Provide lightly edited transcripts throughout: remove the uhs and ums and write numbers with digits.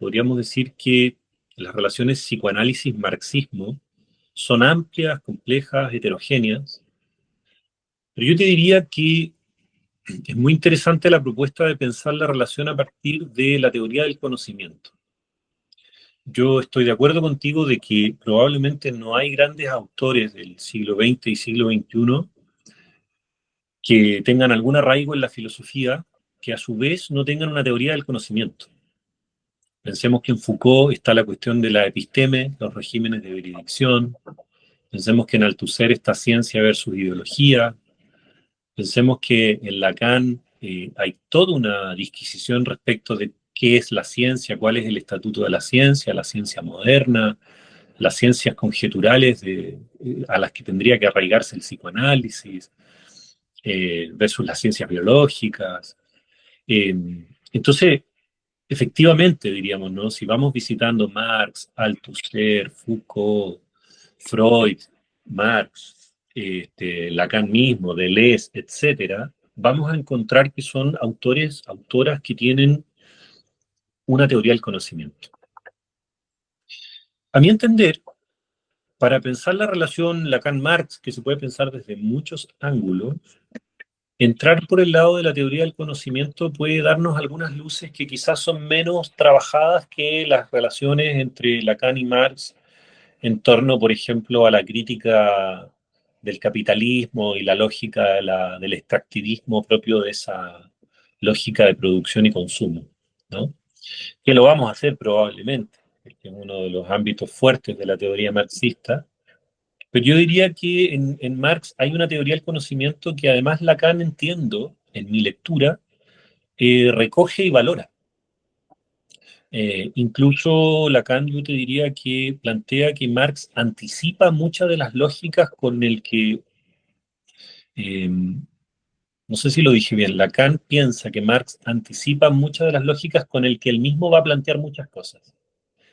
podríamos decir que las relaciones psicoanálisis-marxismo son amplias, complejas, heterogéneas, pero yo te diría que es muy interesante la propuesta de pensar la relación a partir de la teoría del conocimiento. Yo estoy de acuerdo contigo de que probablemente no hay grandes autores del siglo XX y siglo XXI que tengan algún arraigo en la filosofía que a su vez no tengan una teoría del conocimiento. Pensemos que en Foucault está la cuestión de la episteme, los regímenes de veredicción. Pensemos que en Althusser está ciencia versus ideología. Pensemos que en Lacan hay toda una disquisición respecto de qué es la ciencia, cuál es el estatuto de la ciencia moderna, las ciencias conjeturales a las que tendría que arraigarse el psicoanálisis, versus las ciencias biológicas. Eh, entonces, efectivamente, diríamos, ¿no? Si vamos visitando Marx, Althusser, Foucault, Freud, Marx, Lacan mismo, Deleuze, etcétera, vamos a encontrar que son autores, autoras que tienen una teoría del conocimiento. A mi entender, para pensar la relación Lacan-Marx, que se puede pensar desde muchos ángulos, entrar por el lado de la teoría del conocimiento puede darnos algunas luces que quizás son menos trabajadas que las relaciones entre Lacan y Marx en torno, por ejemplo, a la crítica del capitalismo y la lógica del extractivismo propio de esa lógica de producción y consumo, ¿no? Que lo vamos a hacer probablemente, porque es uno de los ámbitos fuertes de la teoría marxista. Pero yo diría que en Marx hay una teoría del conocimiento que además Lacan, entiendo, en mi lectura, recoge y valora. Incluso Lacan, yo te diría que plantea que Marx anticipa muchas de las lógicas con el que, no sé si lo dije bien, Lacan piensa que Marx anticipa muchas de las lógicas con el que él mismo va a plantear muchas cosas,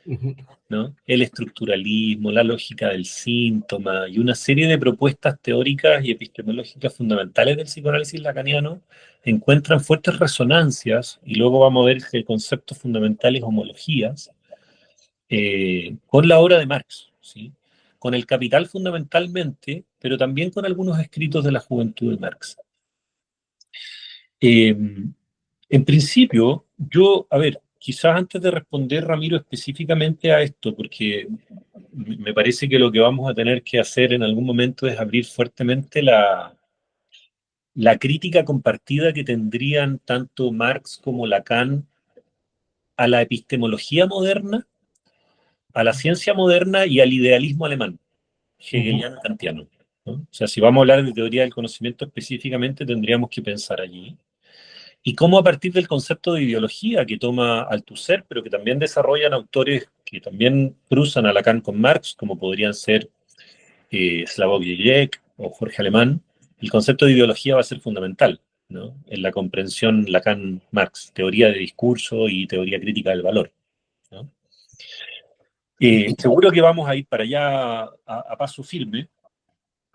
Ujú. ¿no? El estructuralismo, la lógica del síntoma y una serie de propuestas teóricas y epistemológicas fundamentales del psicoanálisis lacaniano encuentran fuertes resonancias, y luego vamos a ver que conceptos fundamentales, homologías, con la obra de Marx, ¿sí? Con el Capital fundamentalmente, pero también con algunos escritos de la juventud de Marx. Eh, en principio, yo, a ver, quizás antes de responder, Ramiro, específicamente a esto, porque me parece que lo que vamos a tener que hacer en algún momento es abrir fuertemente la crítica compartida que tendrían tanto Marx como Lacan a la epistemología moderna, a la ciencia moderna y al idealismo alemán, Ujú. hegeliano kantiano, ¿no? O sea, si vamos a hablar de teoría del conocimiento específicamente, tendríamos que pensar allí. Y cómo a partir del concepto de ideología que toma Althusser, pero que también desarrollan autores que también cruzan a Lacan con Marx, como podrían ser Slavoj Žižek o Jorge Alemán, el concepto de ideología va a ser fundamental, ¿no? En la comprensión Lacan-Marx, teoría de discurso y teoría crítica del valor, ¿no? Seguro que vamos a ir para allá a paso firme,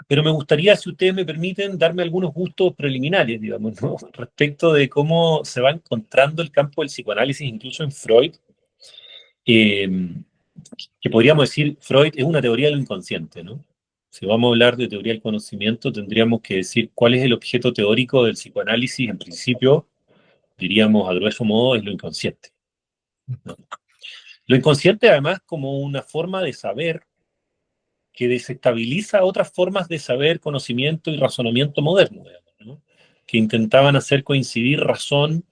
pero me gustaría, si ustedes me permiten, darme algunos gustos preliminares, digamos, ¿no? Respecto de cómo se va encontrando el campo del psicoanálisis, incluso en Freud, eh, que podríamos decir, Freud es una teoría del inconsciente, ¿no? Si vamos a hablar de teoría del conocimiento, tendríamos que decir cuál es el objeto teórico del psicoanálisis. En principio, diríamos a grueso modo, es lo inconsciente, ¿no? Lo inconsciente, además, como una forma de saber que desestabiliza otras formas de saber, conocimiento y razonamiento moderno, digamos, ¿no? Que intentaban hacer coincidir razón,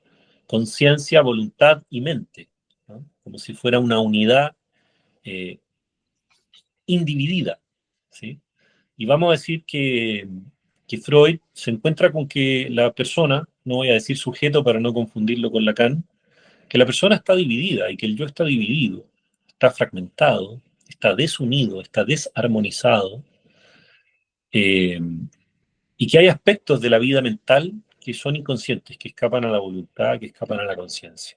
conciencia, voluntad y mente, ¿no? Como si fuera una unidad eh, individida, ¿sí? Y vamos a decir que Freud se encuentra con que la persona, no voy a decir sujeto para no confundirlo con Lacan, que la persona está dividida y que el yo está dividido, está fragmentado, está desunido, está desarmonizado, eh, y que hay aspectos de la vida mental que son inconscientes, que escapan a la voluntad, que escapan a la conciencia.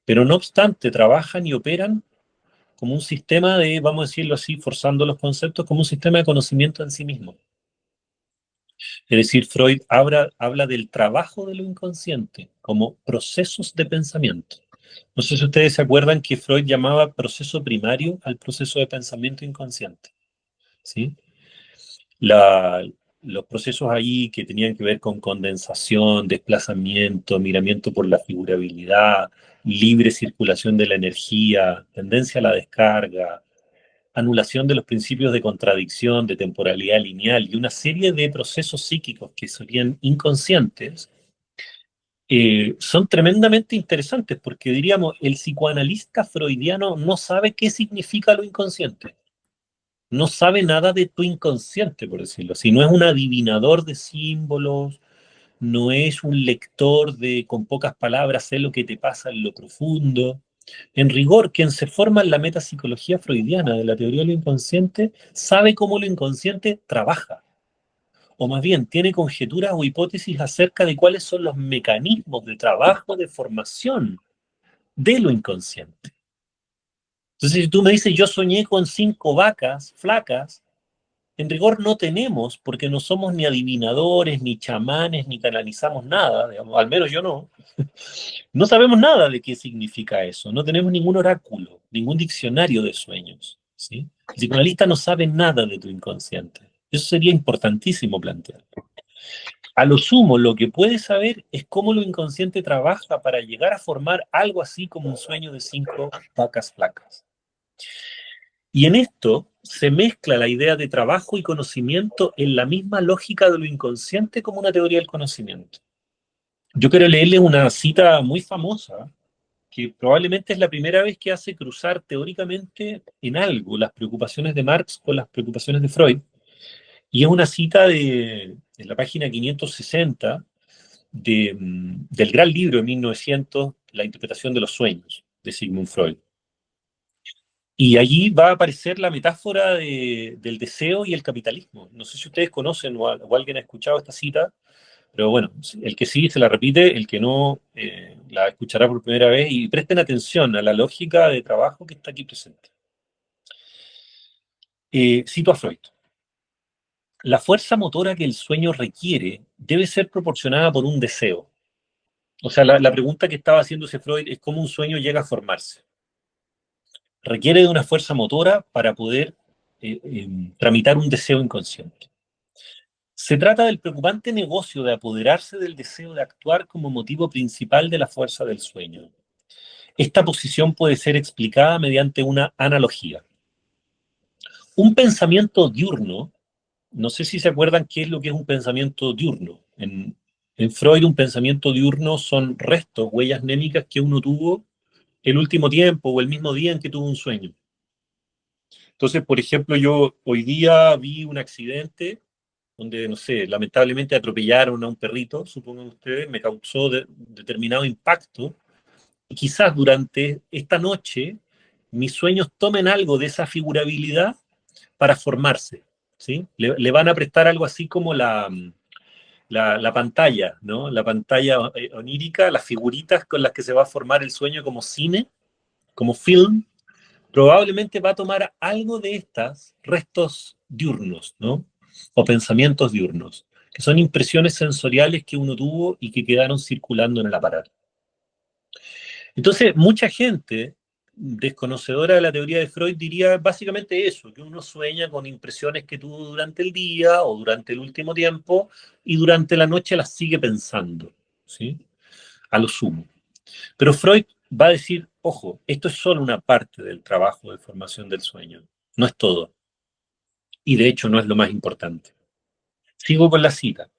Pero no obstante, trabajan y operan como un sistema de, vamos a decirlo así, forzando los conceptos, como un sistema de conocimiento en sí mismo. Es decir, Freud habla del trabajo de lo inconsciente como procesos de pensamiento. No sé si ustedes se acuerdan que Freud llamaba proceso primario al proceso de pensamiento inconsciente, ¿sí? La- los procesos ahí que tenían que ver con condensación, desplazamiento, miramiento por la figurabilidad, libre circulación de la energía, tendencia a la descarga, anulación de los principios de contradicción, de temporalidad lineal y una serie de procesos psíquicos que serían inconscientes, son tremendamente interesantes porque diríamos, el psicoanalista freudiano no sabe qué significa lo inconsciente, no sabe nada de tu inconsciente, por decirlo así, no es un adivinador de símbolos, no es un lector de con pocas palabras sé lo que te pasa en lo profundo. En rigor, quien se forma en la metapsicología freudiana de la teoría de lo inconsciente sabe cómo lo inconsciente trabaja, o más bien tiene conjeturas o hipótesis acerca de cuáles son los mecanismos de trabajo, de formación de lo inconsciente. Entonces, si tú me dices, yo soñé con 5 vacas flacas, en rigor no tenemos, porque no somos ni adivinadores, ni chamanes, ni canalizamos nada, digamos, al menos yo no. No sabemos nada de qué significa eso, no tenemos ningún oráculo, ningún diccionario de sueños, ¿sí? El psicoanalista no sabe nada de tu inconsciente. Eso sería importantísimo plantear. A lo sumo, lo que puede saber es cómo lo inconsciente trabaja para llegar a formar algo así como un sueño de 5 vacas flacas. Y en esto se mezcla la idea de trabajo y conocimiento en la misma lógica de lo inconsciente como una teoría del conocimiento. Yo quiero leerle una cita muy famosa que probablemente es la primera vez que hace cruzar teóricamente en algo las preocupaciones de Marx con las preocupaciones de Freud. Y es una cita de la página 560 del gran libro de 1900, La interpretación de los sueños, de Sigmund Freud. Y allí va a aparecer la metáfora del deseo y el capitalismo. No sé si ustedes conocen o alguien ha escuchado esta cita, pero bueno, el que sí se la repite, el que no la escuchará por primera vez y presten atención a la lógica de trabajo que está aquí presente. Cito a Freud. La fuerza motora que el sueño requiere debe ser proporcionada por un deseo. O sea, la pregunta que estaba haciéndose Freud es cómo un sueño llega a formarse. Requiere de una fuerza motora para poder tramitar un deseo inconsciente. Se trata del preocupante negocio de apoderarse del deseo de actuar como motivo principal de la fuerza del sueño. Esta posición puede ser explicada mediante una analogía. Un pensamiento diurno, no sé si se acuerdan qué es lo que es un pensamiento diurno. En Freud, un pensamiento diurno son restos, huellas némicas que uno tuvo el último tiempo o el mismo día en que tuvo un sueño. Entonces, por ejemplo, yo hoy día vi un accidente donde, no sé, lamentablemente atropellaron a un perrito, supongan ustedes, me causó determinado impacto. Y quizás durante esta noche mis sueños tomen algo de esa figurabilidad para formarse, ¿sí? Le van a prestar algo así como la pantalla, ¿no? La pantalla onírica, las figuritas con las que se va a formar el sueño como cine, como film, probablemente va a tomar algo de estas restos diurnos, ¿no? O pensamientos diurnos, que son impresiones sensoriales que uno tuvo y que quedaron circulando en el aparato. Entonces, mucha gente desconocedora de la teoría de Freud diría básicamente eso, que uno sueña con impresiones que tuvo durante el día o durante el último tiempo y durante la noche las sigue pensando, ¿sí? A lo sumo. Pero Freud va a decir, ojo, esto es solo una parte del trabajo de formación del sueño, no es todo, y de hecho no es lo más importante. Sigo con la cita.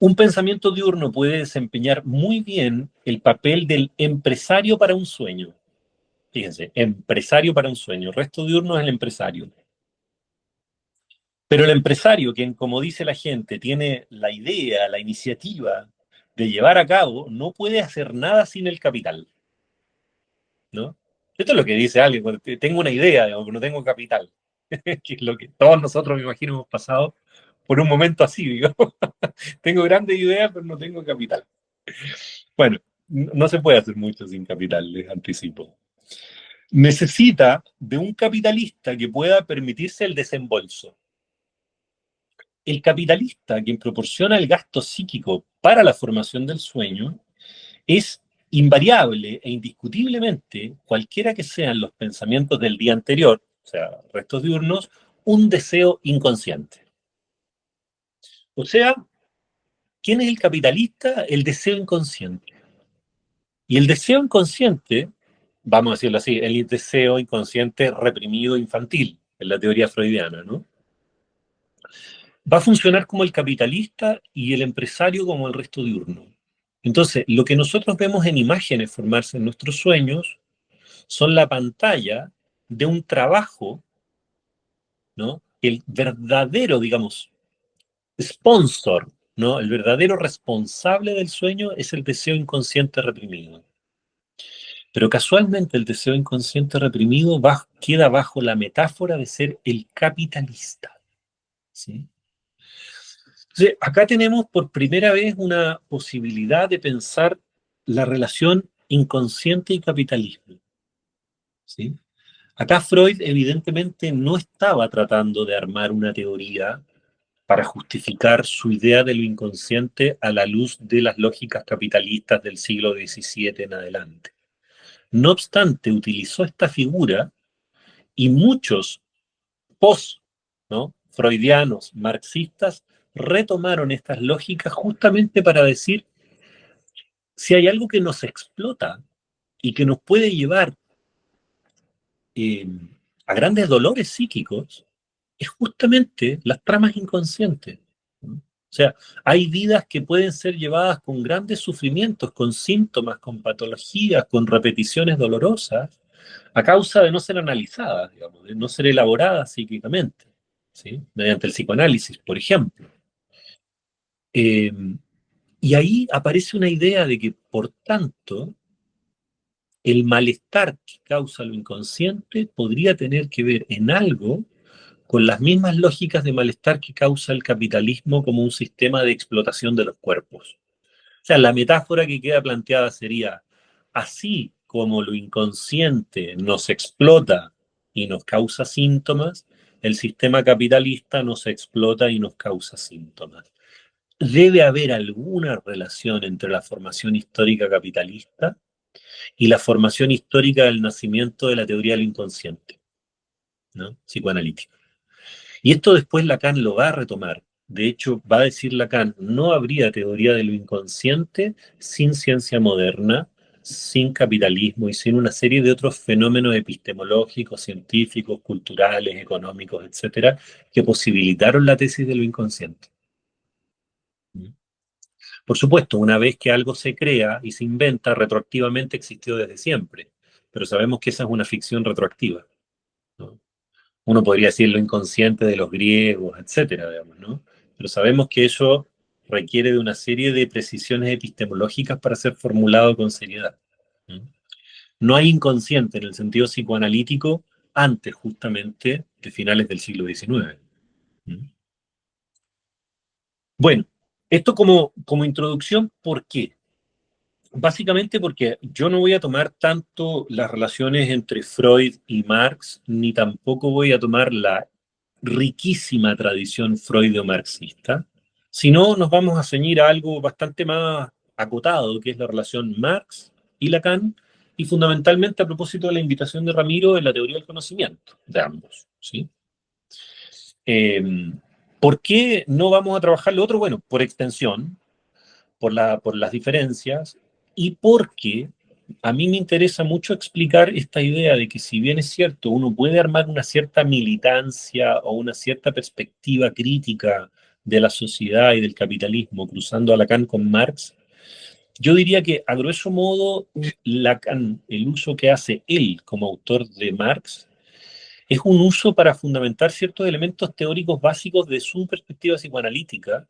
Un pensamiento diurno puede desempeñar muy bien el papel del empresario para un sueño. Fíjense, empresario para un sueño. El resto diurno es el empresario. Pero el empresario, quien, como dice la gente, tiene la idea, la iniciativa de llevar a cabo, no puede hacer nada sin el capital, ¿no? Esto es lo que dice alguien, cuando tengo una idea, digamos, pero no tengo capital, que es lo que todos nosotros, me imagino, hemos pasado por un momento así, digamos. Tengo grandes ideas, pero no tengo capital. Bueno, no se puede hacer mucho sin capital, les anticipo. Necesita de un capitalista que pueda permitirse el desembolso. El capitalista, quien proporciona el gasto psíquico para la formación del sueño, es invariable e indiscutiblemente, cualquiera que sean los pensamientos del día anterior, o sea, restos diurnos, un deseo inconsciente. O sea, ¿quién es el capitalista? El deseo inconsciente. Y el deseo inconsciente, vamos a decirlo así, el deseo inconsciente reprimido infantil, en la teoría freudiana, ¿no? Va a funcionar como el capitalista y el empresario como el resto diurno. Entonces, lo que nosotros vemos en imágenes formarse en nuestros sueños son la pantalla de un trabajo, ¿no? El verdadero, digamos, sponsor, ¿no? El verdadero responsable del sueño es el deseo inconsciente reprimido. Pero casualmente el deseo inconsciente reprimido queda bajo la metáfora de ser el capitalista, ¿sí? Entonces, acá tenemos por primera vez una posibilidad de pensar la relación inconsciente y capitalismo, ¿sí? Acá Freud evidentemente no estaba tratando de armar una teoría para justificar su idea de lo inconsciente a la luz de las lógicas capitalistas del siglo XVII en adelante. No obstante, utilizó esta figura y muchos post, ¿no? Freudianos, marxistas, retomaron estas lógicas justamente para decir si hay algo que nos explota y que nos puede llevar eh, a grandes dolores psíquicos, es justamente las tramas inconscientes, ¿no? O sea, hay vidas que pueden ser llevadas con grandes sufrimientos, con síntomas, con patologías, con repeticiones dolorosas, a causa de no ser analizadas, digamos, de no ser elaboradas psíquicamente, ¿sí? Mediante el psicoanálisis, por ejemplo. Eh, y ahí aparece una idea de que, por tanto, el malestar que causa lo inconsciente podría tener que ver en algo con las mismas lógicas de malestar que causa el capitalismo como un sistema de explotación de los cuerpos. O sea, la metáfora que queda planteada sería, así como lo inconsciente nos explota y nos causa síntomas, el sistema capitalista nos explota y nos causa síntomas. Debe haber alguna relación entre la formación histórica capitalista y la formación histórica del nacimiento de la teoría del inconsciente, ¿no? Psicoanalítica. Y esto después Lacan lo va a retomar. De hecho, va a decir Lacan, no habría teoría de lo inconsciente sin ciencia moderna, sin capitalismo y sin una serie de otros fenómenos epistemológicos, científicos, culturales, económicos, etcétera, que posibilitaron la tesis de lo inconsciente. Por supuesto, una vez que algo se crea y se inventa, retroactivamente existió desde siempre, pero sabemos que esa es una ficción retroactiva, ¿no? Uno podría decir lo inconsciente de los griegos, etcétera, digamos, ¿no? Pero sabemos que eso requiere de una serie de precisiones epistemológicas para ser formulado con seriedad, ¿no? No hay inconsciente en el sentido psicoanalítico antes justamente de finales del siglo XIX. ¿No? Bueno, esto como introducción, ¿por qué? Básicamente porque yo no voy a tomar tanto las relaciones entre Freud y Marx, ni tampoco voy a tomar la riquísima tradición freudo-marxista, sino nos vamos a ceñir a algo bastante más acotado, que es la relación Marx y Lacan, y fundamentalmente a propósito de la invitación de Ramiro en la teoría del conocimiento, de ambos, ¿sí? Eh, ¿Por qué no vamos a trabajar lo otro? Bueno, por extensión, por las diferencias y porque a mí me interesa mucho explicar esta idea de que si bien es cierto, uno puede armar una cierta militancia o una cierta perspectiva crítica de la sociedad y del capitalismo cruzando a Lacan con Marx, yo diría que a grueso modo Lacan, el uso que hace él como autor de Marx, es un uso para fundamentar ciertos elementos teóricos básicos de su perspectiva psicoanalítica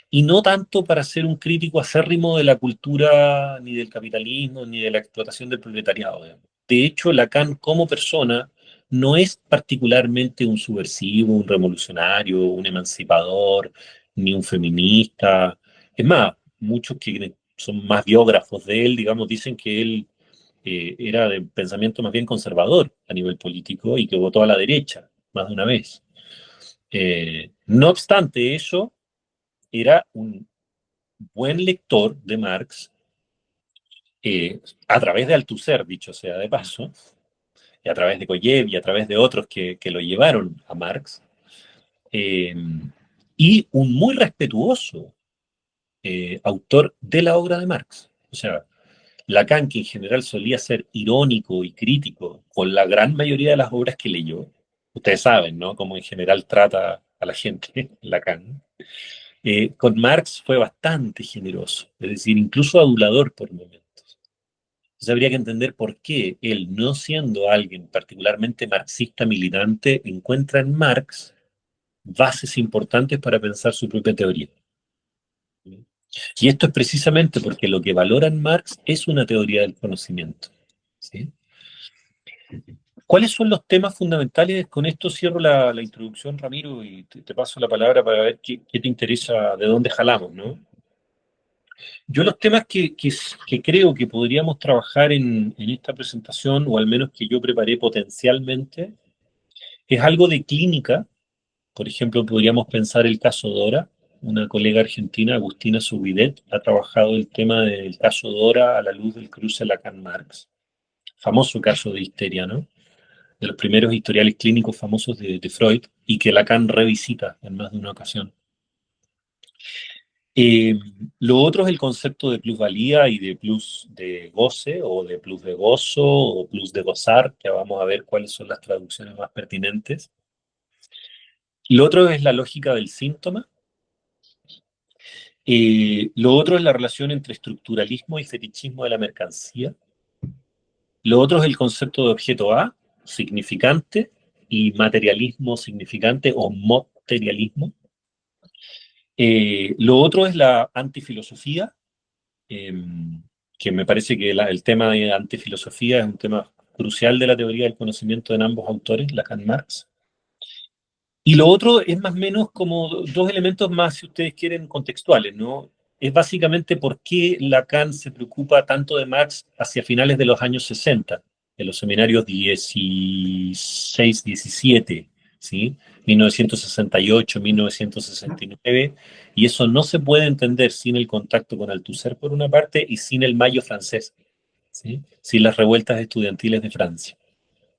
y no tanto para ser un crítico acérrimo de la cultura, ni del capitalismo, ni de la explotación del proletariado, digamos. De hecho, Lacan como persona no es particularmente un subversivo, un revolucionario, un emancipador, ni un feminista. Es más, muchos que son más biógrafos de él, digamos, dicen que él era de pensamiento más bien conservador a nivel político y que votó a la derecha más de una vez. No obstante eso, era un buen lector de Marx a través de Althusser, dicho sea de paso, y a través de Koyev y a través de otros que lo llevaron a Marx, eh, y un muy respetuoso autor de la obra de Marx. O sea, Lacan, que en general solía ser irónico y crítico con la gran mayoría de las obras que leyó, ustedes saben, ¿no? Cómo en general trata a la gente Lacan. Con Marx fue bastante generoso, es decir, incluso adulador por momentos. Entonces habría que entender por qué él, no siendo alguien particularmente marxista militante, encuentra en Marx bases importantes para pensar su propia teoría. Y esto es precisamente porque lo que valora en Marx es una teoría del conocimiento. ¿Sí? ¿Cuáles son los temas fundamentales? Con esto cierro la introducción, Ramiro, y te paso la palabra para ver qué te interesa, de dónde jalamos, ¿no? Yo los temas que creo que podríamos trabajar en esta presentación, o al menos que yo preparé potencialmente, es algo de clínica. Por ejemplo, podríamos pensar el caso Dora. Una colega argentina, Agustina Subidet, ha trabajado el tema del caso Dora a la luz del cruce Lacan-Marx. Famoso caso de histeria, ¿no? De los primeros historiales clínicos famosos de Freud y que Lacan revisita en más de una ocasión. Eh, lo otro es el concepto de plusvalía y de plus de goce o de plus de gozo o plus de gozar, que vamos a ver cuáles son las traducciones más pertinentes. Lo otro es la lógica del síntoma. Lo otro es la relación entre estructuralismo y fetichismo de la mercancía. Lo otro es el concepto de objeto A, significante, y materialismo significante o materialismo. Lo otro es la antifilosofía, eh, que me parece que el tema de antifilosofía es un tema crucial de la teoría del conocimiento en ambos autores, Lacan y Marx. Y lo otro es más o menos como dos elementos más, si ustedes quieren, contextuales, ¿no? Es básicamente por qué Lacan se preocupa tanto de Marx hacia finales de los años 60, en los seminarios 16, 17, ¿sí? 1968, 1969, y eso no se puede entender sin el contacto con Althusser por una parte y sin el Mayo francés, ¿sí? Sin las revueltas estudiantiles de Francia,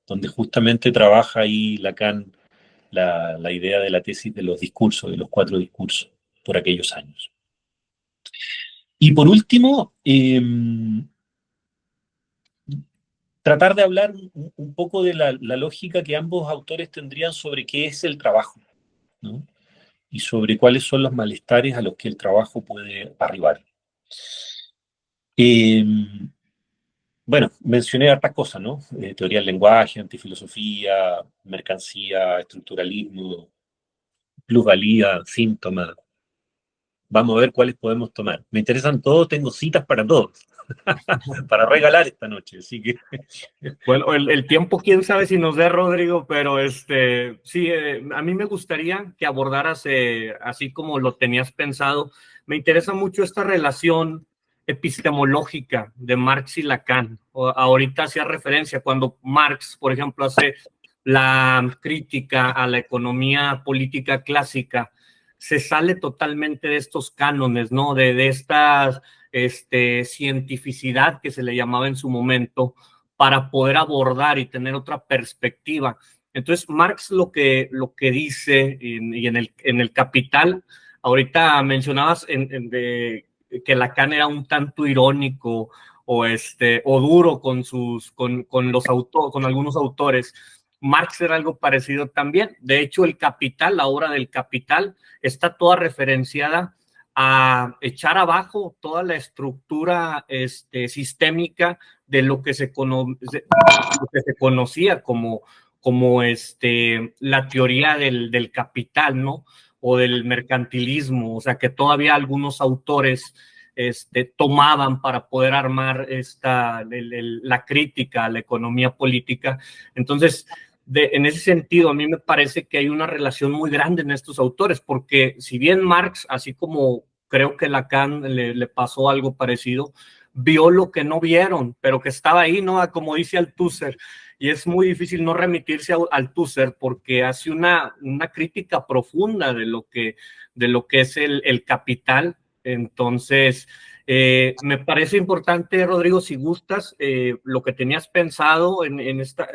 donde justamente trabaja ahí Lacan la idea de la tesis de los discursos, de los cuatro discursos, por aquellos años. Y por último, tratar de hablar un poco de la lógica que ambos autores tendrían sobre qué es el trabajo, ¿no? Y sobre cuáles son los malestares a los que el trabajo puede arribar. Eh, bueno, mencioné hartas cosas, ¿no? Teoría del lenguaje, antifilosofía, mercancía, estructuralismo, plusvalía, síntoma. Vamos a ver cuáles podemos tomar. Me interesan todos, tengo citas para todos, para regalar esta noche, así que... Bueno, el tiempo, quién sabe si nos dé, Rodrigo, pero sí, a mí me gustaría que abordaras, así como lo tenías pensado, me interesa mucho esta relación epistemológica de Marx y Lacan. Ahorita hacía referencia cuando Marx, por ejemplo, hace la crítica a la economía política clásica, se sale totalmente de estos cánones, ¿no? De esta cientificidad que se le llamaba en su momento, para poder abordar y tener otra perspectiva. Entonces, Marx lo que dice, y en el Capital, ahorita mencionabas que Lacan era un tanto irónico o duro con algunos autores. Marx era algo parecido también. De hecho, el Capital, la obra del Capital, está toda referenciada a echar abajo toda la estructura sistémica de lo que se conocía como la teoría del capital, ¿no? O del mercantilismo, o sea, que todavía algunos autores tomaban para poder armar la crítica a la economía política. Entonces, en ese sentido, a mí me parece que hay una relación muy grande en estos autores, porque si bien Marx, así como creo que Lacan le pasó algo parecido, vio lo que no vieron, pero que estaba ahí, ¿no? Como dice Althusser, y es muy difícil no remitirse a Althusser porque hace una crítica profunda de lo que es el capital, Entonces, me parece importante, Rodrigo, si gustas, lo que tenías pensado en esta,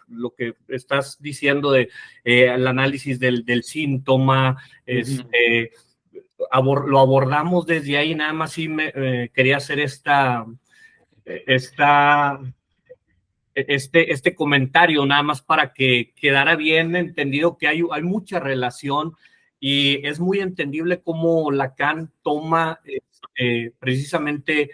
lo que estás diciendo de el análisis del síntoma, lo abordamos desde ahí, nada más sí quería hacer esta este comentario, nada más para que quedara bien entendido que hay mucha relación y es muy entendible cómo Lacan toma precisamente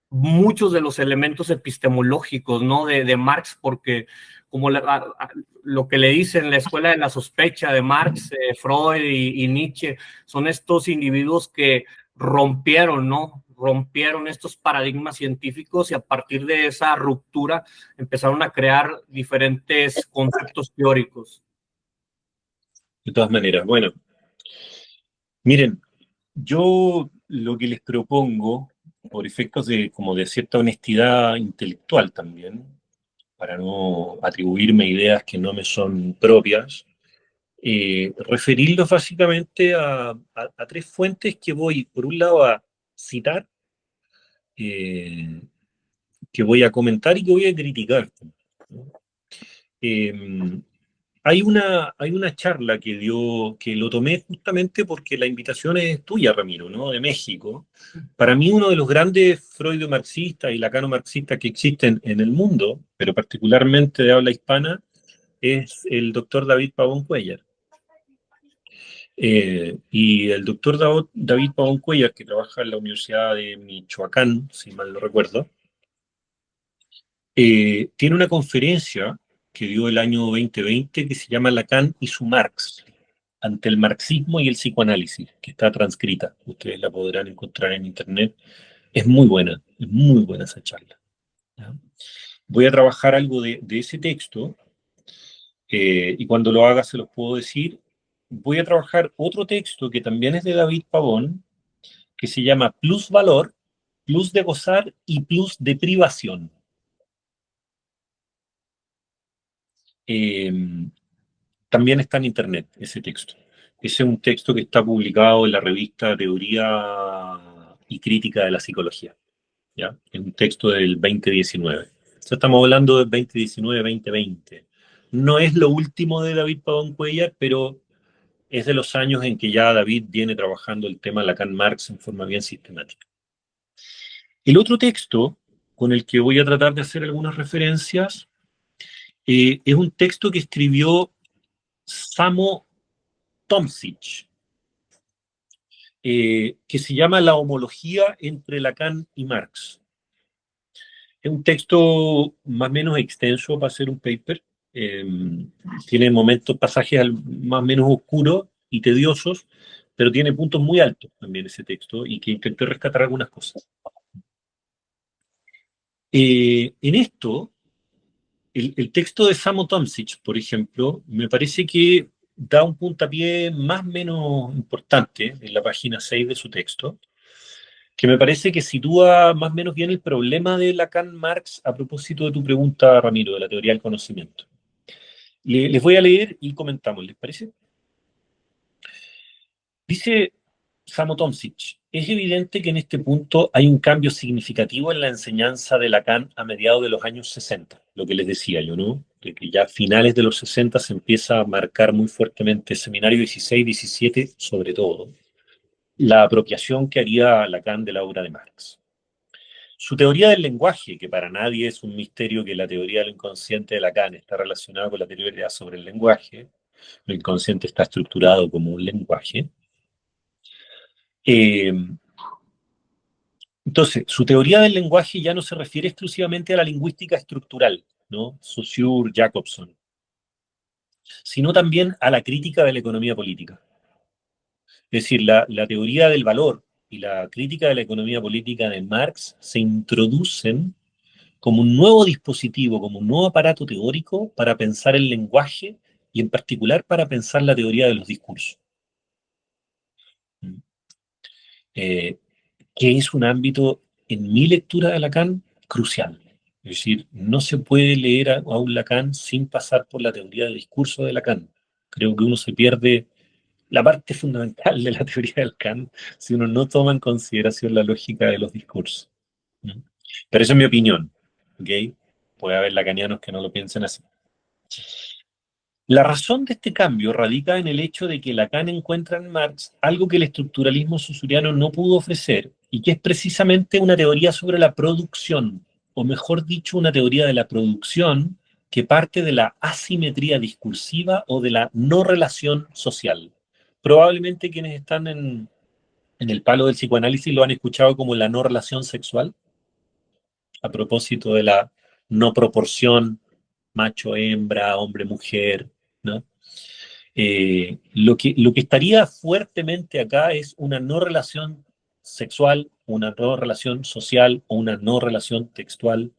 muchos de los elementos epistemológicos, ¿no? de Marx, porque como lo que le dicen la escuela de la sospecha de Marx, Freud y Nietzsche, son estos individuos que rompieron, ¿no? Rompieron estos paradigmas científicos y a partir de esa ruptura empezaron a crear diferentes conceptos teóricos. De todas maneras, bueno, miren, yo lo que les propongo, por efectos de como de cierta honestidad intelectual también, para no atribuirme ideas que no me son propias, referirlos básicamente a tres fuentes que voy, por un lado, a citar, eh, que voy a comentar y que voy a criticar. ¿No? Eh, hay una charla que dio, que lo tomé justamente porque la invitación es tuya, Ramiro, ¿no? De México. Para mí, uno de los grandes freudo-marxistas y lacano-marxistas que existen en el mundo, pero particularmente de habla hispana, es el doctor David Pavón Cuéllar. Y el doctor David Pavón Cuéllar, que trabaja en la Universidad de Michoacán, si mal no recuerdo, tiene una conferencia que dio el año 2020 que se llama Lacan y su Marx, ante el marxismo y el psicoanálisis, que está transcrita. Ustedes la podrán encontrar en internet. Es muy buena esa charla. ¿Ya? Voy a trabajar algo de ese texto y cuando lo haga se los puedo decir. Voy a trabajar otro texto que también es de David Pavón, que se llama Plus Valor, Plus de Gozar y Plus de Privación. Eh, También está en internet ese texto. Ese es un texto que está publicado en la revista Teoría y Crítica de la Psicología. ¿Ya? Es un texto del 2019. Ya estamos hablando del 2019-2020. No es lo último de David Pavón Cuéllar, pero es de los años en que ya David viene trabajando el tema Lacan-Marx en forma bien sistemática. El otro texto con el que voy a tratar de hacer algunas referencias es un texto que escribió Samo Tomšič, que se llama La homología entre Lacan y Marx. Es un texto más o menos extenso para hacer un paper. Eh, Tiene momentos, pasajes más o menos oscuros y tediosos, pero tiene puntos muy altos también ese texto y que intenté rescatar algunas cosas. En esto, el texto de Samo Tomšič, por ejemplo, me parece que da un puntapié más o menos importante en la página 6 de su texto, que me parece que sitúa más o menos bien el problema de Lacan-Marx a propósito de tu pregunta, Ramiro, de la teoría del conocimiento. Les voy a leer y comentamos, ¿les parece? Dice Samo Tomšič, es evidente que en este punto hay un cambio significativo en la enseñanza de Lacan a mediados de los años 60, lo que les decía yo, ¿no? De que ya a finales de los 60 se empieza a marcar muy fuertemente, seminario 16-17 sobre todo, la apropiación que haría Lacan de la obra de Marx. Su teoría del lenguaje, que para nadie es un misterio que la teoría del inconsciente de Lacan está relacionada con la teoría sobre el lenguaje, el inconsciente está estructurado como un lenguaje. Eh, entonces, su teoría del lenguaje ya no se refiere exclusivamente a la lingüística estructural, ¿no? Saussure, Jacobson, sino también a la crítica de la economía política. Es decir, la teoría del valor y la crítica de la economía política de Marx se introducen como un nuevo dispositivo, como un nuevo aparato teórico para pensar el lenguaje y en particular para pensar la teoría de los discursos. Eh, que es un ámbito, en mi lectura de Lacan, crucial. Es decir, no se puede leer a un Lacan sin pasar por la teoría del discurso de Lacan. Creo que uno se pierde la parte fundamental de la teoría del Kant si uno no toma en consideración la lógica de los discursos. ¿Mm? Pero esa es mi opinión, ¿ok? Puede haber lacanianos que no lo piensen así. La razón de este cambio radica en el hecho de que Lacan encuentra en Marx algo que el estructuralismo saussuriano no pudo ofrecer y que es precisamente una teoría sobre la producción, o mejor dicho, una teoría de la producción que parte de la asimetría discursiva o de la no relación social. Probablemente quienes están en el palo del psicoanálisis lo han escuchado como la no relación sexual, a propósito de la no proporción macho-hembra, hombre-mujer, ¿no? Lo que estaría fuertemente acá es una no relación sexual, una no relación social o una no relación textual.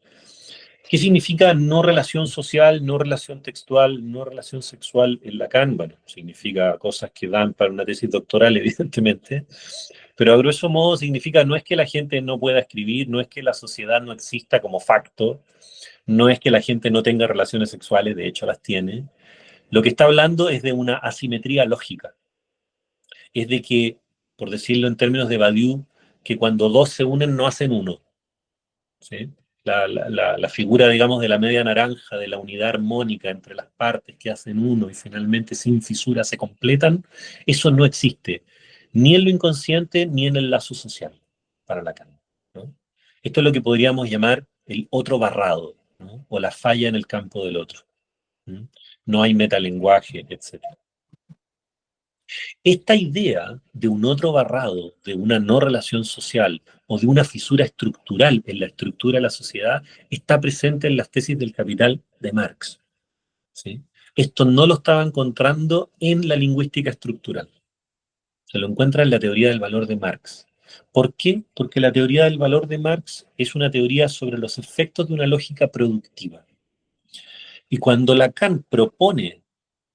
¿Qué significa no relación social, no relación textual, no relación sexual en Lacan? Bueno, significa cosas que dan para una tesis doctoral, evidentemente, pero a grosso modo significa no es que la gente no pueda escribir, no es que la sociedad no exista como facto, no es que la gente no tenga relaciones sexuales, de hecho las tiene. Lo que está hablando es de una asimetría lógica, es de que, por decirlo en términos de Badiou, que cuando dos se unen no hacen uno, ¿sí? La figura, digamos, de la media naranja, de la unidad armónica entre las partes que hacen uno y finalmente sin fisura se completan, eso no existe, ni en lo inconsciente ni en el lazo social para Lacan, ¿no? Esto es lo que podríamos llamar el otro barrado, ¿no? O la falla en el campo del otro. ¿No? No hay metalenguaje, etc. Esta idea de un otro barrado, de una no relación social o de una fisura estructural en la estructura de la sociedad está presente en las tesis del Capital de Marx, ¿sí? Esto no lo estaba encontrando en la lingüística estructural, se lo encuentra en la teoría del valor de Marx. ¿Por qué? Porque la teoría del valor de Marx es una teoría sobre los efectos de una lógica productiva. Y cuando Lacan propone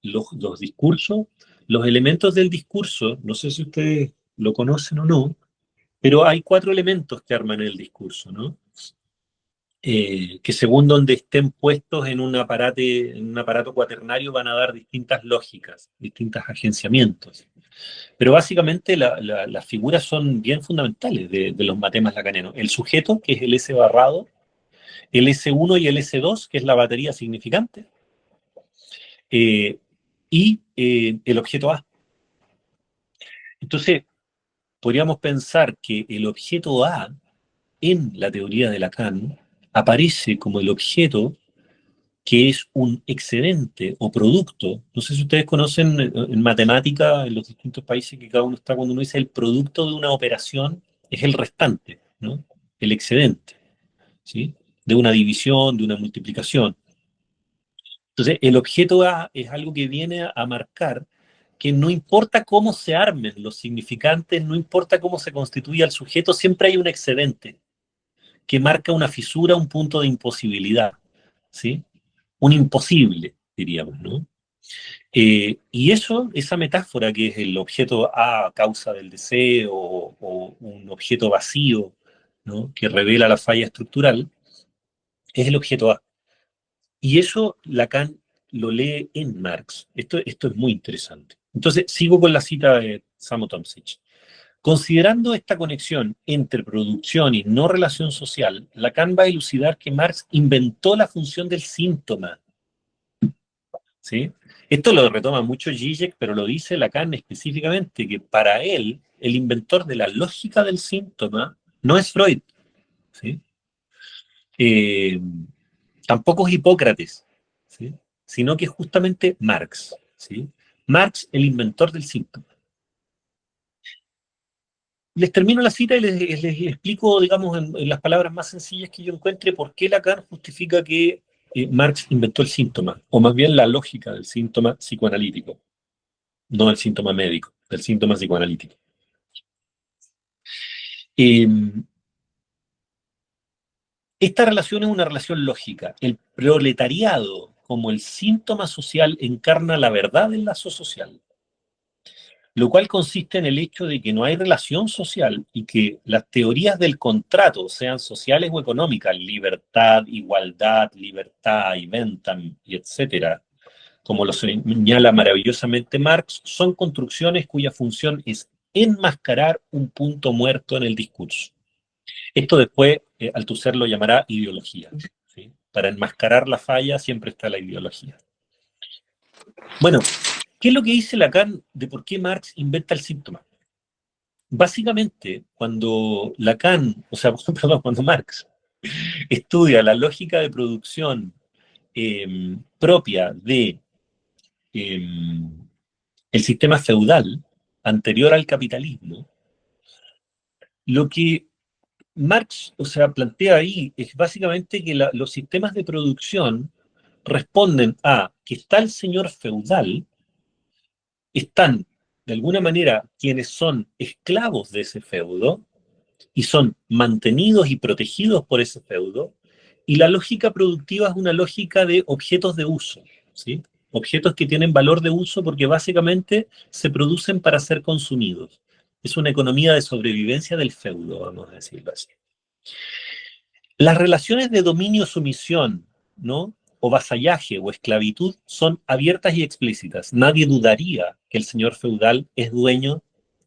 los discursos, los elementos del discurso, no sé si ustedes lo conocen o no, pero hay cuatro elementos que arman el discurso, ¿no? Que según donde estén puestos en un aparato cuaternario van a dar distintas lógicas, distintos agenciamientos. Pero básicamente las figuras son bien fundamentales de los matemas lacanianos. El sujeto, que es el S barrado, el S1 y el S2, que es la batería significante, eh, y el objeto A. Entonces, podríamos pensar que el objeto A en la teoría de Lacan aparece como el objeto que es un excedente o producto. No sé si ustedes conocen en matemática, en los distintos países que cada uno está, cuando uno dice el producto de una operación, es el restante, ¿no? El excedente, ¿sí? De una división, de una multiplicación. Entonces, el objeto A es algo que viene a marcar que no importa cómo se armen los significantes, no importa cómo se constituya el sujeto, siempre hay un excedente que marca una fisura, un punto de imposibilidad, ¿sí? Un imposible, diríamos, ¿no? Y eso, esa metáfora que es el objeto A causa del deseo o un objeto vacío, ¿no? Que revela la falla estructural, es el objeto A. Y eso Lacan lo lee en Marx. Esto es muy interesante. Entonces, sigo con la cita de Samo Tomsic. Considerando esta conexión entre producción y no relación social, Lacan va a elucidar que Marx inventó la función del síntoma, ¿sí? Esto lo retoma mucho Zizek, pero lo dice Lacan específicamente, que para él, el inventor de la lógica del síntoma no es Freud, ¿sí? Eh, Tampoco es Hipócrates, ¿sí? Sino que es justamente Marx, ¿sí? Marx, el inventor del síntoma. Les termino la cita y les explico, digamos, en las palabras más sencillas que yo encuentre, por qué Lacan justifica que Marx inventó el síntoma, o más bien la lógica del síntoma psicoanalítico, no el síntoma médico, del síntoma psicoanalítico. Eh, Esta relación es una relación lógica. El proletariado, como el síntoma social, encarna la verdad del lazo social, lo cual consiste en el hecho de que no hay relación social y que las teorías del contrato, sean sociales o económicas, libertad, igualdad, libertad, y ventam, y etcétera, como lo señala maravillosamente Marx, son construcciones cuya función es enmascarar un punto muerto en el discurso. Esto después Althusser lo llamará ideología, ¿sí? Para enmascarar la falla siempre está la ideología. Bueno, ¿qué es lo que dice Lacan de por qué Marx inventa el síntoma? Básicamente, cuando Lacan, o sea, perdón, cuando Marx estudia la lógica de producción propia de el sistema feudal anterior al capitalismo, lo que Marx, o sea, plantea ahí es básicamente que los sistemas de producción responden a que está el señor feudal, están de alguna manera quienes son esclavos de ese feudo y son mantenidos y protegidos por ese feudo, y la lógica productiva es una lógica de objetos de uso, ¿sí? Objetos que tienen valor de uso porque básicamente se producen para ser consumidos. Es una economía de sobrevivencia del feudo, vamos a decirlo así. Las relaciones de dominio-sumisión, ¿no? O vasallaje o esclavitud son abiertas y explícitas. Nadie dudaría que el señor feudal es dueño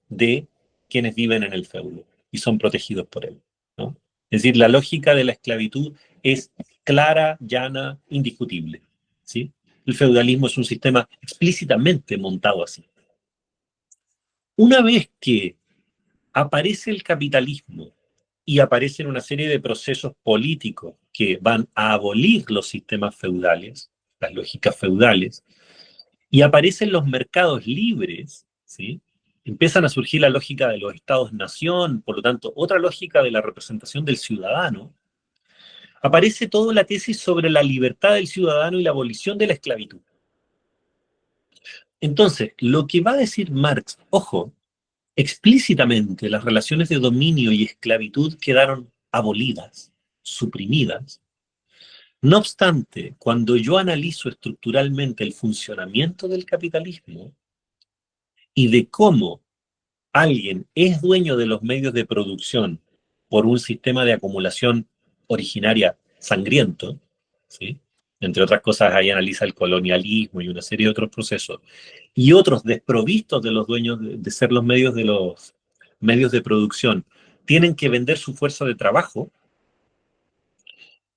de quienes viven en el feudo y son protegidos por él, ¿no? Es decir, la lógica de la esclavitud es clara, llana, indiscutible, ¿sí? El feudalismo es un sistema explícitamente montado así. Una vez que aparece el capitalismo y aparecen una serie de procesos políticos que van a abolir los sistemas feudales, las lógicas feudales, y aparecen los mercados libres, ¿sí? Empiezan a surgir la lógica de los estados-nación, por lo tanto, otra lógica de la representación del ciudadano, aparece toda la tesis sobre la libertad del ciudadano y la abolición de la esclavitud. Entonces, lo que va a decir Marx, ojo, explícitamente las relaciones de dominio y esclavitud quedaron abolidas, suprimidas. No obstante, cuando yo analizo estructuralmente el funcionamiento del capitalismo y de cómo alguien es dueño de los medios de producción por un sistema de acumulación originaria sangriento, ¿sí? Entre otras cosas, ahí analiza el colonialismo y una serie de otros procesos, y otros desprovistos de los dueños de ser los medios de producción, tienen que vender su fuerza de trabajo.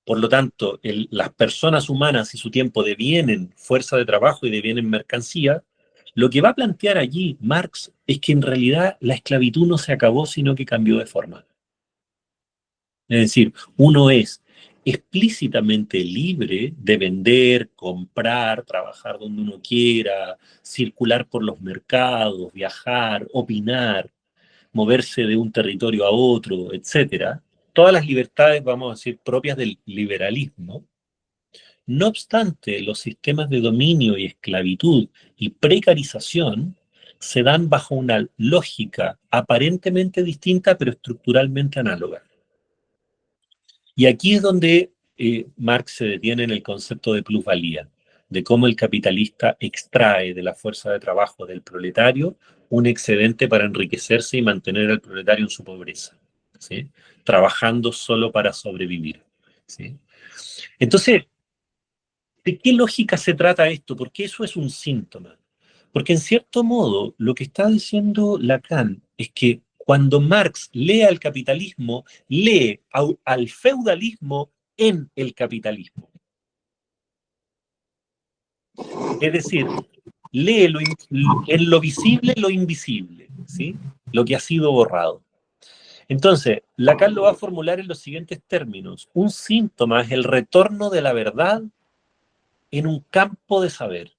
Por lo tanto, las personas humanas y su tiempo devienen fuerza de trabajo y devienen mercancía. Lo que va a plantear allí Marx es que en realidad la esclavitud no se acabó, sino que cambió de forma. Es decir, uno es explícitamente libre de vender, comprar, trabajar donde uno quiera, circular por los mercados, viajar, opinar, moverse de un territorio a otro, etcétera. Todas las libertades, vamos a decir, propias del liberalismo. No obstante, los sistemas de dominio y esclavitud y precarización se dan bajo una lógica aparentemente distinta, pero estructuralmente análoga. Y aquí es donde Marx se detiene en el concepto de plusvalía, de cómo el capitalista extrae de la fuerza de trabajo del proletario un excedente para enriquecerse y mantener al proletario en su pobreza, ¿sí? Trabajando solo para sobrevivir, ¿sí? Entonces, ¿de qué lógica se trata esto? Porque eso es un síntoma. Porque en cierto modo, lo que está diciendo Lacan es que cuando Marx lee al capitalismo, lee al feudalismo en el capitalismo. Es decir, lee en lo visible lo invisible, ¿sí? Lo que ha sido borrado. Entonces, Lacan lo va a formular en los siguientes términos. Un síntoma es el retorno de la verdad en un campo de saber.